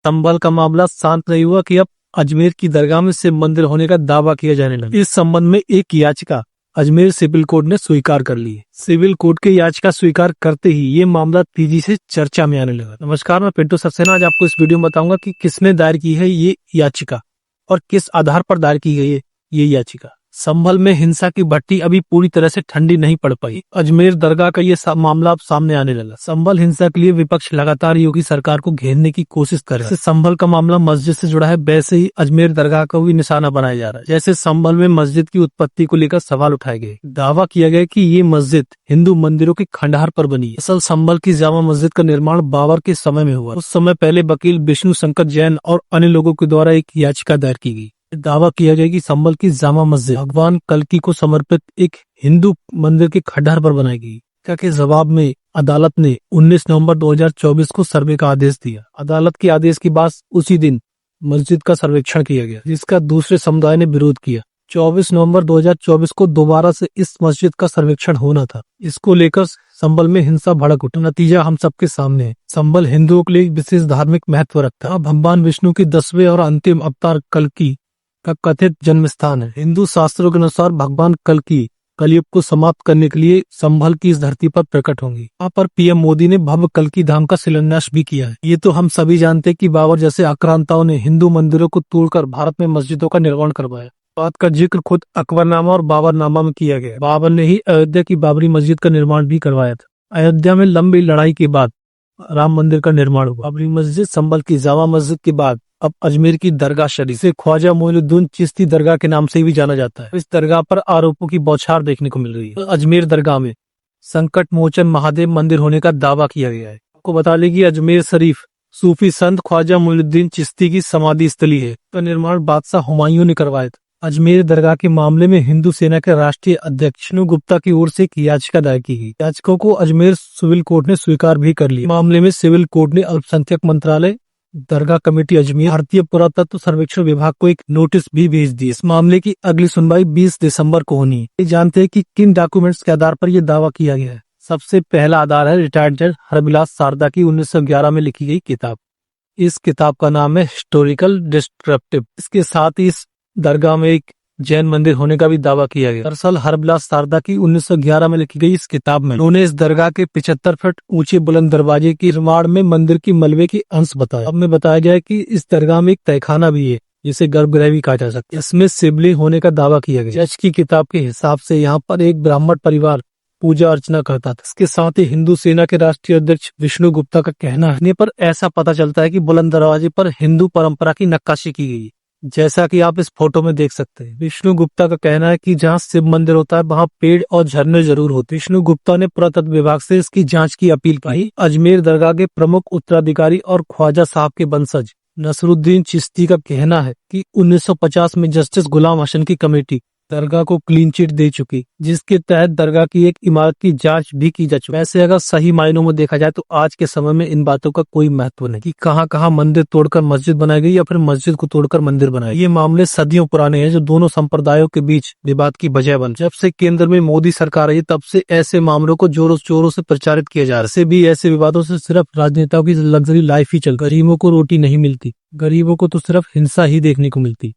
संभल का मामला शांत नहीं हुआ कि अब अजमेर की दरगाह में शिव मंदिर होने का दावा किया जाने लगा। इस संबंध में एक याचिका अजमेर सिविल कोर्ट ने स्वीकार कर ली है। सिविल कोर्ट की याचिका स्वीकार करते ही ये मामला तेजी से चर्चा में आने लगा। नमस्कार, मैं पिंटू सक्सेना। आज आपको इस वीडियो में बताऊंगा कि किसने दायर की है ये याचिका और किस आधार पर दायर की गई है ये याचिका। संभल में हिंसा की भट्टी अभी पूरी तरह से ठंडी नहीं पड़ पाई। अजमेर दरगाह का ये मामला अब सामने आने लगा। संभल हिंसा के लिए विपक्ष लगातार योगी सरकार को घेरने की कोशिश कर रहा है। संभल का मामला मस्जिद से जुड़ा है, वैसे ही अजमेर दरगाह का भी निशाना बनाया जा रहा है। जैसे संभल में मस्जिद की उत्पत्ति को लेकर सवाल उठाए गए, दावा किया गया कि ये मस्जिद हिंदू मंदिरों के खंडहर पर बनी है। असल संभल की जामा मस्जिद का निर्माण बाबर के समय में हुआ। उस समय पहले वकील विष्णु शंकर जैन और अन्य लोगों के द्वारा एक याचिका दायर की गई। दावा किया गया कि संभल की जामा मस्जिद भगवान कल्कि को समर्पित एक हिंदू मंदिर के खंडहर पर बनाई गई। के जवाब में अदालत ने 19 नवंबर 2024 को सर्वे का आदेश दिया। अदालत के आदेश के बाद उसी दिन मस्जिद का सर्वेक्षण किया गया, जिसका दूसरे समुदाय ने विरोध किया। 24 नवंबर 2024 को दोबारा से इस मस्जिद का सर्वेक्षण होना था। इसको लेकर संभल में हिंसा भड़क उठी। नतीजा हम सबके सामने है। संभल हिंदुओं के लिए विशेष धार्मिक महत्व रखता है। भगवान विष्णु के 10वें और अंतिम अवतार कल्कि का कथित जन्म स्थान है। हिंदू शास्त्रों के अनुसार भगवान कल्कि कलयुग को समाप्त करने के लिए संभल की इस धरती पर प्रकट होंगी। यहाँ पर पीएम मोदी ने भव्य कल्कि धाम का शिलान्यास भी किया है। ये तो हम सभी जानते हैं कि बाबर जैसे आक्रांताओं ने हिंदू मंदिरों को तोड़कर भारत में मस्जिदों का निर्माण करवाया। बात का जिक्र खुद अकबरनामा और बाबरनामा में किया गया। बाबर ने ही अयोध्या की बाबरी मस्जिद का निर्माण भी करवाया था। अयोध्या में लंबी लड़ाई के बाद राम मंदिर का निर्माण हुआ। बाबरी मस्जिद संभल की जामा मस्जिद के बाद अब अजमेर की दरगाह शरीफ से ख्वाजा मोइनुद्दीन चिश्ती दरगाह के नाम से भी जाना जाता है। इस दरगाह पर आरोपों की बौछार देखने को मिल रही है। अजमेर दरगाह में संकट मोचन महादेव मंदिर होने का दावा किया गया है। आपको बता लें कि अजमेर शरीफ सूफी संत ख्वाजा मोइनुद्दीन चिश्ती की समाधि स्थली है। का निर्माण बादशाह हुमायूं ने करवाया था। अजमेर दरगाह के मामले में हिंदू सेना के राष्ट्रीय अध्यक्ष विष्णु गुप्ता की ओर से एक याचिका दायर की गई। याचिका को अजमेर सिविल कोर्ट ने स्वीकार भी कर लिया। मामले में सिविल कोर्ट ने अल्पसंख्यक मंत्रालय, दरगाह कमेटी अजमेर, भारतीय पुरातत्व सर्वेक्षण विभाग को एक नोटिस भी भेज दी। इस मामले की अगली सुनवाई 20 दिसंबर को होनी है। जानते हैं कि किन डॉक्यूमेंट्स के आधार पर यह दावा किया गया है। सबसे पहला आधार है रिटायर्ड जज हरबिलास शारदा की 1911 में लिखी गई किताब। इस किताब का नाम है हिस्टोरिकल डिस्क्रिप्टिव। इसके साथ ही इस दरगाह में एक जैन मंदिर होने का भी दावा किया गया। दरअसल हरबिलास शारदा की 1911 में लिखी गई इस किताब में उन्होंने इस दरगाह के 75 फीट ऊंचे बुलंद दरवाजे की निर्माण में मंदिर की मलबे की अंश बताया। अब में बताया गया कि इस दरगाह में एक तहखाना भी है, जिसे गर्भगृह भी कहा जा सकता है। इसमें शिवलिंग होने का दावा किया गया। जज की किताब के हिसाब से यहाँ पर एक ब्राह्मण परिवार पूजा अर्चना करता था। इसके साथ ही हिंदू सेना के राष्ट्रीय अध्यक्ष विष्णु गुप्ता का कहना है पर ऐसा पता चलता है कि बुलंद दरवाजे पर हिंदू परंपरा की नक्काशी की गई, जैसा कि आप इस फोटो में देख सकते हैं। विष्णु गुप्ता का कहना है कि जहां शिव मंदिर होता है वहां पेड़ और झरने जरूर होते। विष्णु गुप्ता ने पुरातत्व विभाग से इसकी जांच की अपील की। अजमेर दरगाह के प्रमुख उत्तराधिकारी और ख्वाजा साहब के वंशज नसरुद्दीन चिश्ती का कहना है कि 1950 में जस्टिस गुलाम हसन की कमेटी दरगाह को क्लीन चिट दे चुकी, जिसके तहत दरगाह की एक इमारत की जांच भी की जा चुकी। वैसे अगर सही मायनों में देखा जाए तो आज के समय में इन बातों का कोई महत्व नहीं कि कहां मंदिर तोड़कर मस्जिद बनाई गई या फिर मस्जिद को तोड़कर मंदिर बनाया। ये मामले सदियों पुराने हैं, जो दोनों संप्रदायों के बीच विवाद की वजह बन। जब से केंद्र में मोदी सरकार आई तब से ऐसे मामलों को जोरों शोरों से प्रचारित किया जा रहा है। भी ऐसे विवादों से सिर्फ राजनेताओं की लग्जरी लाइफ ही चल, गरीबों को रोटी नहीं मिलती, गरीबों को तो सिर्फ हिंसा ही देखने को मिलती।